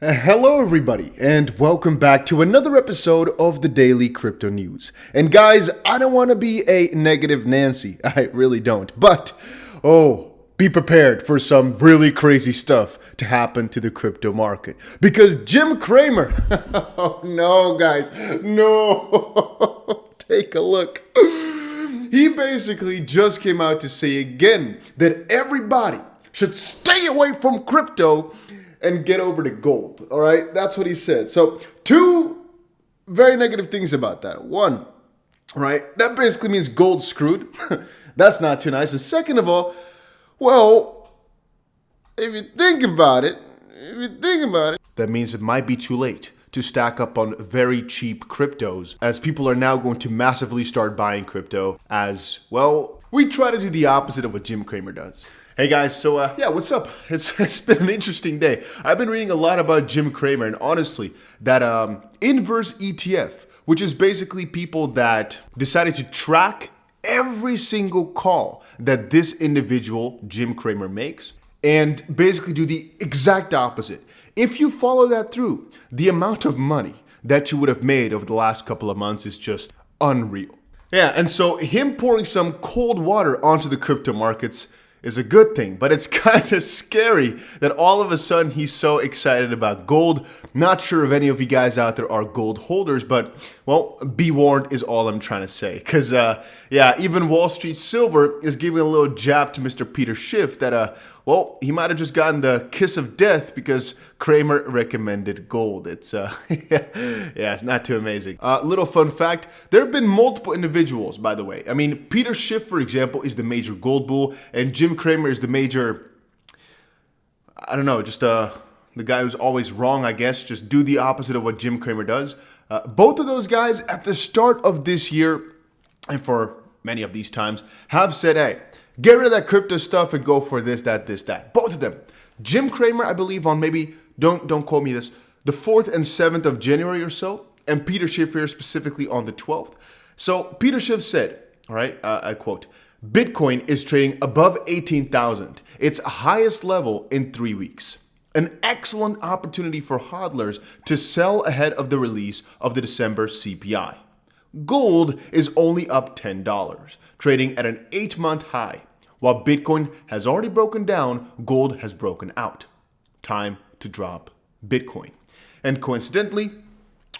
Hello everybody, and welcome back to another episode of the Daily Crypto News. And guys, I don't want to be a negative Nancy, I really don't, but be prepared for some really crazy stuff to happen to the crypto market. Because Jim Cramer, oh no guys, no, take a look. He basically just came out to say again that everybody should stay away from crypto and get over to gold. All right, that's what he said. So two very negative things about that. One, right, that basically means gold's screwed. That's not too nice. And second of all, well, if you think about it, that means it might be too late to stack up on very cheap cryptos, as people are now going to massively start buying crypto as, well, we try to do the opposite of what Jim Cramer does. Hey guys, so what's up? It's been an interesting day. I've been reading a lot about Jim Cramer, and honestly, that inverse ETF, which is basically people that decided to track every single call that this individual, Jim Cramer, makes, and basically do the exact opposite. If you follow that through, the amount of money that you would have made over the last couple of months is just unreal. Yeah, and so him pouring some cold water onto the crypto markets is a good thing, but it's kind of scary that all of a sudden he's so excited about gold. Not sure if any of you guys out there are gold holders, but, well, be warned is all I'm trying to say. Because, even Wall Street Silver is giving a little jab to Mr. Peter Schiff that, he might have just gotten the kiss of death because Cramer recommended gold. It's, it's not too amazing. Little fun fact, there have been multiple individuals, by the way. I mean, Peter Schiff, for example, is the major gold bull, and Jim Cramer is the major, the guy who's always wrong, I guess. Just do the opposite of what Jim Cramer does. Both of those guys at the start of this year, and for many of these times, have said, hey, get rid of that crypto stuff and go for this, that. Both of them. Jim Cramer, I believe, on maybe, don't quote me this, the 4th and 7th of January or so, and Peter Schiff here specifically on the 12th. So Peter Schiff said, all right, I quote, Bitcoin is trading above 18,000, its highest level in 3 weeks. An excellent opportunity for hodlers to sell ahead of the release of the December CPI. Gold is only up $10, trading at an 8-month high. While Bitcoin has already broken down, gold has broken out. Time to drop Bitcoin. And coincidentally,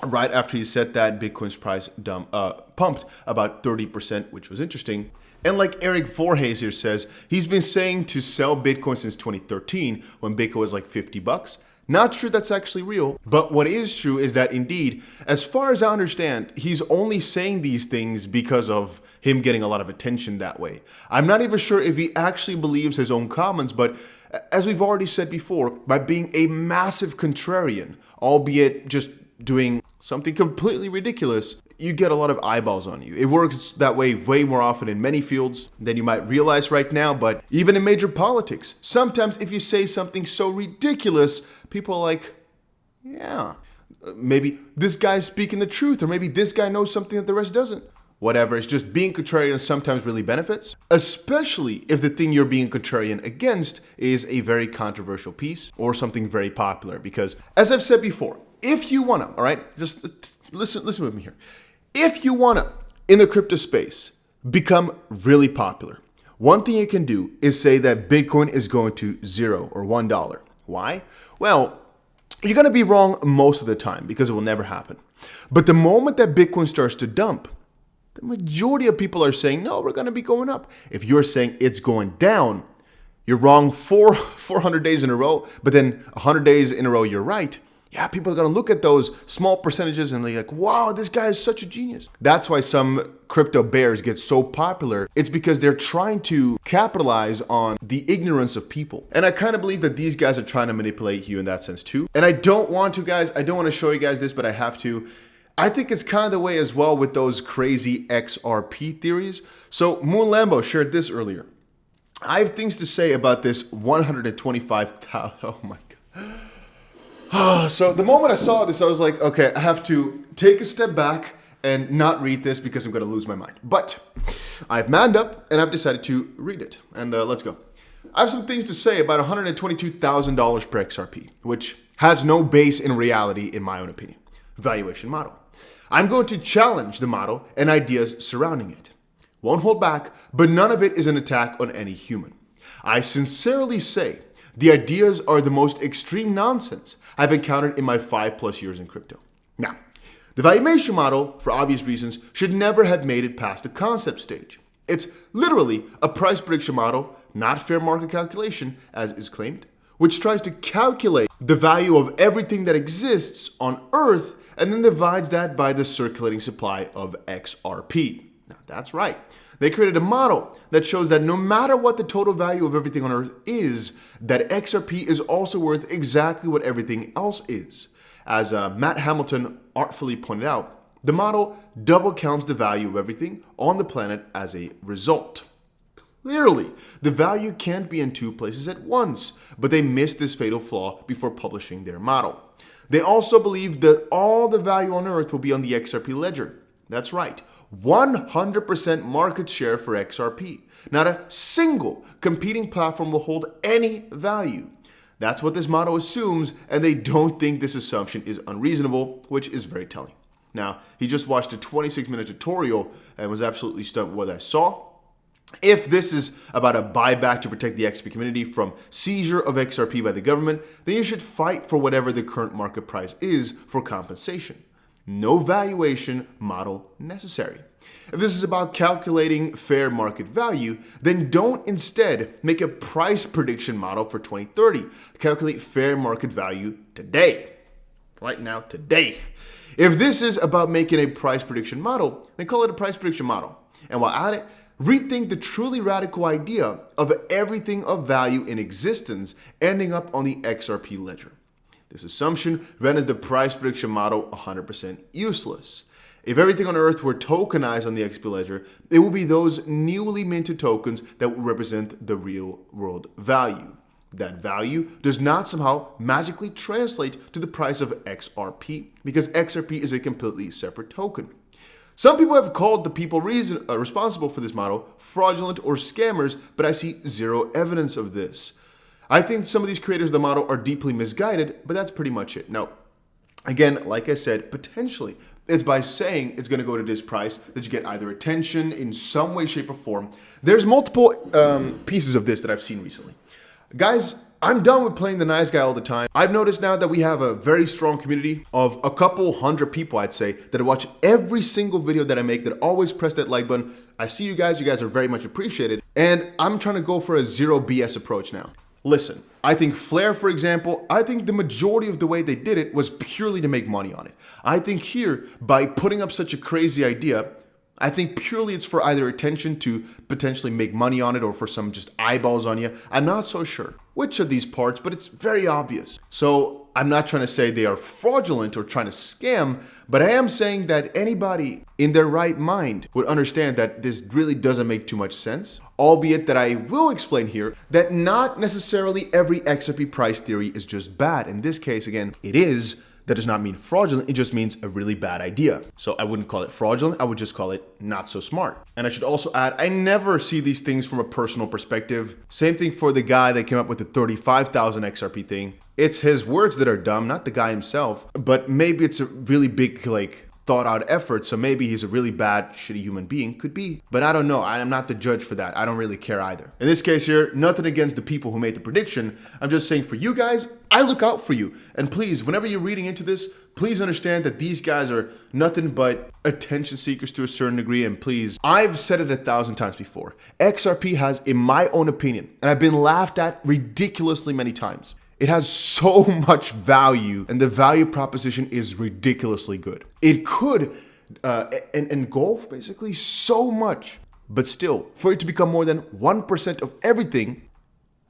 right after he said that, Bitcoin's price pumped about 30%, which was interesting. And like Eric Voorhees here says, he's been saying to sell Bitcoin since 2013 when Bitcoin was like $50. Not sure that's actually real, but what is true is that indeed, as far as I understand, he's only saying these things because of him getting a lot of attention that way. I'm not even sure if he actually believes his own comments, but as we've already said before, by being a massive contrarian, albeit just doing something completely ridiculous, you get a lot of eyeballs on you. It works that way more often in many fields than you might realize right now, but even in major politics, sometimes if you say something so ridiculous, people are like, yeah, maybe this guy's speaking the truth, or maybe this guy knows something that the rest doesn't. Whatever, it's just being contrarian sometimes really benefits, especially if the thing you're being contrarian against is a very controversial piece or something very popular. Because as I've said before, if you wanna, all right, just listen with me here. If you wanna, in the crypto space, become really popular, one thing you can do is say that Bitcoin is going to $0 or $1. Why? Well, you're gonna be wrong most of the time because it will never happen. But the moment that Bitcoin starts to dump, the majority of people are saying, no, we're gonna be going up. If you're saying it's going down, you're wrong 400 days in a row, but then 100 days in a row, you're right. Yeah, people are going to look at those small percentages and they're like, wow, this guy is such a genius. That's why some crypto bears get so popular. It's because they're trying to capitalize on the ignorance of people. And I kind of believe that these guys are trying to manipulate you in that sense too. And I don't want to show you guys this, but I have to. I think it's kind of the way as well with those crazy XRP theories. So Moon Lambo shared this earlier. I have things to say about this 125,000. Oh my God. So the moment I saw this, I was like, okay, I have to take a step back and not read this because I'm going to lose my mind. But I've manned up and I've decided to read it. And let's go. I have some things to say about $122,000 per XRP, which has no base in reality in my own opinion. Valuation model. I'm going to challenge the model and ideas surrounding it. Won't hold back, but none of it is an attack on any human. I sincerely say the ideas are the most extreme nonsense I've encountered in my 5+ years in crypto. Now, the valuation model, for obvious reasons, should never have made it past the concept stage. It's literally a price prediction model, not fair market calculation, as is claimed, which tries to calculate the value of everything that exists on Earth and then divides that by the circulating supply of XRP. Now, that's right. They created a model that shows that no matter what the total value of everything on Earth is, that XRP is also worth exactly what everything else is. As Matt Hamilton artfully pointed out, the model double counts the value of everything on the planet as a result. Clearly, the value can't be in two places at once, but they missed this fatal flaw before publishing their model. They also believe that all the value on Earth will be on the XRP ledger. That's right, 100% market share for XRP. Not a single competing platform will hold any value. That's what this model assumes, and they don't think this assumption is unreasonable, which is very telling. Now, he just watched a 26-minute tutorial and was absolutely stunned with what I saw. If this is about a buyback to protect the XRP community from seizure of XRP by the government, then you should fight for whatever the current market price is for compensation. No valuation model necessary. If this is about calculating fair market value, then don't instead make a price prediction model for 2030. Calculate fair market value today. Right now, today. If this is about making a price prediction model, then call it a price prediction model. And while at it, rethink the truly radical idea of everything of value in existence ending up on the XRP ledger. This assumption renders the price prediction model 100% useless. If everything on Earth were tokenized on the XRP ledger, it would be those newly minted tokens that would represent the real world value. That value does not somehow magically translate to the price of XRP because XRP is a completely separate token. Some people have called the people responsible for this model fraudulent or scammers, but I see zero evidence of this. I think some of these creators of the model are deeply misguided, but that's pretty much it. Now, again, like I said, potentially, it's by saying it's going to go to this price that you get either attention in some way, shape, or form. There's multiple pieces of this that I've seen recently. Guys, I'm done with playing the nice guy all the time. I've noticed now that we have a very strong community of a couple hundred people, I'd say, that watch every single video that I make, that always press that like button. I see you guys are very much appreciated. And I'm trying to go for a zero BS approach now. Listen, I think Flare, for example, I think the majority of the way they did it was purely to make money on it. I think here, by putting up such a crazy idea, I think purely it's for either attention to potentially make money on it or for some just eyeballs on you. I'm not so sure which of these parts, but it's very obvious. So I'm not trying to say they are fraudulent or trying to scam, but I am saying that anybody in their right mind would understand that this really doesn't make too much sense. Albeit that I will explain here that not necessarily every XRP price theory is just bad. In this case, again, it is. That does not mean fraudulent, it just means a really bad idea. So I wouldn't call it fraudulent, I would just call it not so smart. And I should also add, I never see these things from a personal perspective. Same thing for the guy that came up with the 35,000 XRP thing. It's his words that are dumb, not the guy himself. But maybe it's a really big, thought out effort, so maybe he's a really bad, shitty human being, could be. But I don't know, I'm not the judge for that. I don't really care either. In this case here, nothing against the people who made the prediction. I'm just saying for you guys, I look out for you. And please, whenever you're reading into this, please understand that these guys are nothing but attention seekers to a certain degree. And please, I've said it 1,000 times before. XRP has, in my own opinion, and I've been laughed at ridiculously many times, it has so much value, and the value proposition is ridiculously good. It could engulf basically so much, but still, for it to become more than 1% of everything,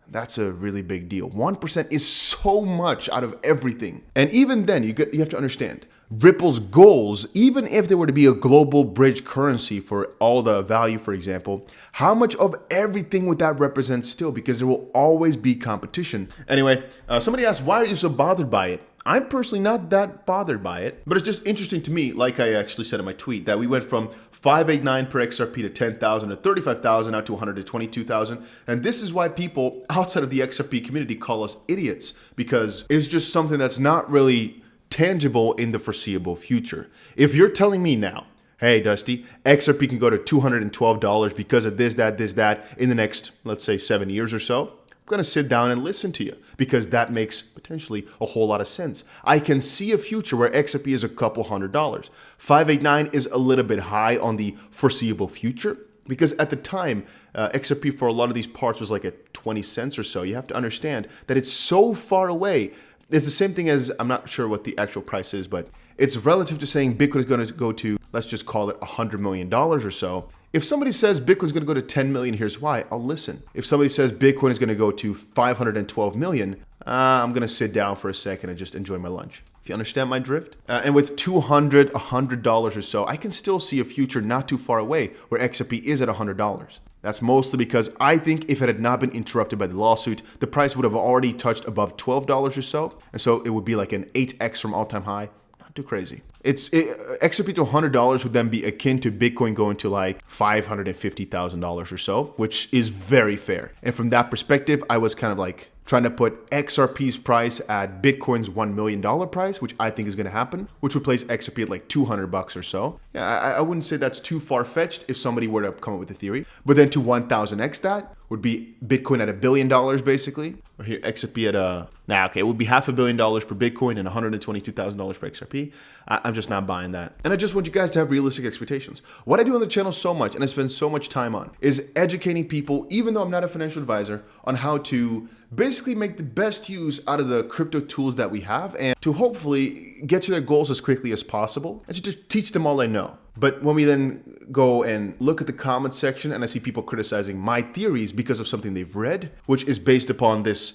that's a really big deal. 1% is so much out of everything. And even then, you have to understand, Ripple's goals, even if there were to be a global bridge currency for all the value, for example, how much of everything would that represent still? Because there will always be competition. Anyway, somebody asked, why are you so bothered by it? I'm personally not that bothered by it, but it's just interesting to me, like I actually said in my tweet, that we went from 589 per XRP to 10,000 to 35,000 out to 100 to 22,000. And this is why people outside of the XRP community call us idiots, because it's just something that's not really tangible in the foreseeable future. If you're telling me now, hey, Dusty, XRP can go to $212 because of this, that in the next, let's say, 7 years or so, I'm going to sit down and listen to you because that makes potentially a whole lot of sense. I can see a future where XRP is a couple $100. 589 is a little bit high on the foreseeable future because at the time, XRP for a lot of these parts was like at 20 cents or so. You have to understand that it's so far away. It's the same thing as, I'm not sure what the actual price is, but it's relative to saying Bitcoin is going to go to, let's just call it $100 million or so. If somebody says Bitcoin is going to go to 10 million, here's why, I'll listen. If somebody says Bitcoin is going to go to 512 million, I'm going to sit down for a second and just enjoy my lunch. If you understand my drift? And with $200, $100 or so, I can still see a future not too far away where XRP is at $100. That's mostly because I think if it had not been interrupted by the lawsuit, the price would have already touched above $12 or so. And so it would be like an 8x from all-time high. Not too crazy. XRP to $100 would then be akin to Bitcoin going to like $550,000 or so, which is very fair. And from that perspective, I was kind of like trying to put XRP's price at Bitcoin's $1 million price, which I think is going to happen, which would place XRP at like $200 or so. Yeah, I wouldn't say that's too far-fetched if somebody were to come up with a theory. But then to 1,000x that would be Bitcoin at $1 billion basically. Or here, XRP at it would be $500 million per Bitcoin and $122,000 per XRP. I'm just not buying that. And I just want you guys to have realistic expectations. What I do on the channel so much, and I spend so much time on, is educating people, even though I'm not a financial advisor, on how to basically make the best use out of the crypto tools that we have and to hopefully get to their goals as quickly as possible and to just teach them all I know. But when we then go and look at the comments section and I see people criticizing my theories because of something they've read, which is based upon this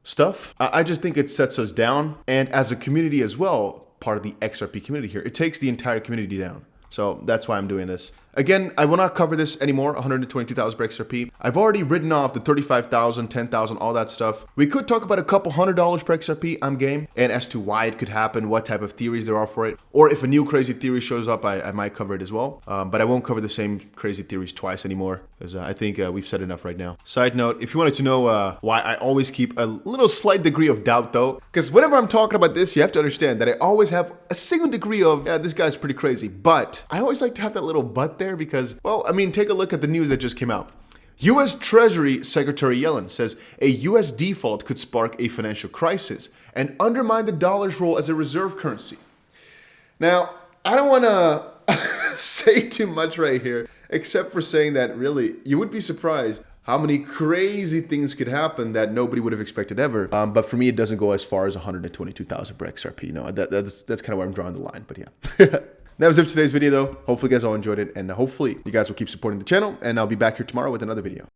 stuff, I just think it sets us down. And as a community as well, part of the XRP community here, it takes the entire community down. So that's why I'm doing this. Again, I will not cover this anymore, 122,000 per XRP. I've already written off the 35,000, 10,000, all that stuff. We could talk about a couple $100 per XRP, I'm game, and as to why it could happen, what type of theories there are for it, or if a new crazy theory shows up, I might cover it as well. But I won't cover the same crazy theories twice anymore, because I think we've said enough right now. Side note, if you wanted to know why I always keep a little slight degree of doubt though, because whenever I'm talking about this, you have to understand that I always have a single degree of, yeah, this guy's pretty crazy, but I always like to have that little but there because, well, I mean, take a look at the news that just came out. U.S. Treasury Secretary Yellen says a U.S. default could spark a financial crisis and undermine the dollar's role as a reserve currency. Now, I don't want to say too much right here, except for saying that really, you would be surprised how many crazy things could happen that nobody would have expected ever. But for me, it doesn't go as far as 122,000 per XRP. You know, that's kind of where I'm drawing the line, but yeah. That was it for today's video though. Hopefully you guys all enjoyed it and hopefully you guys will keep supporting the channel and I'll be back here tomorrow with another video.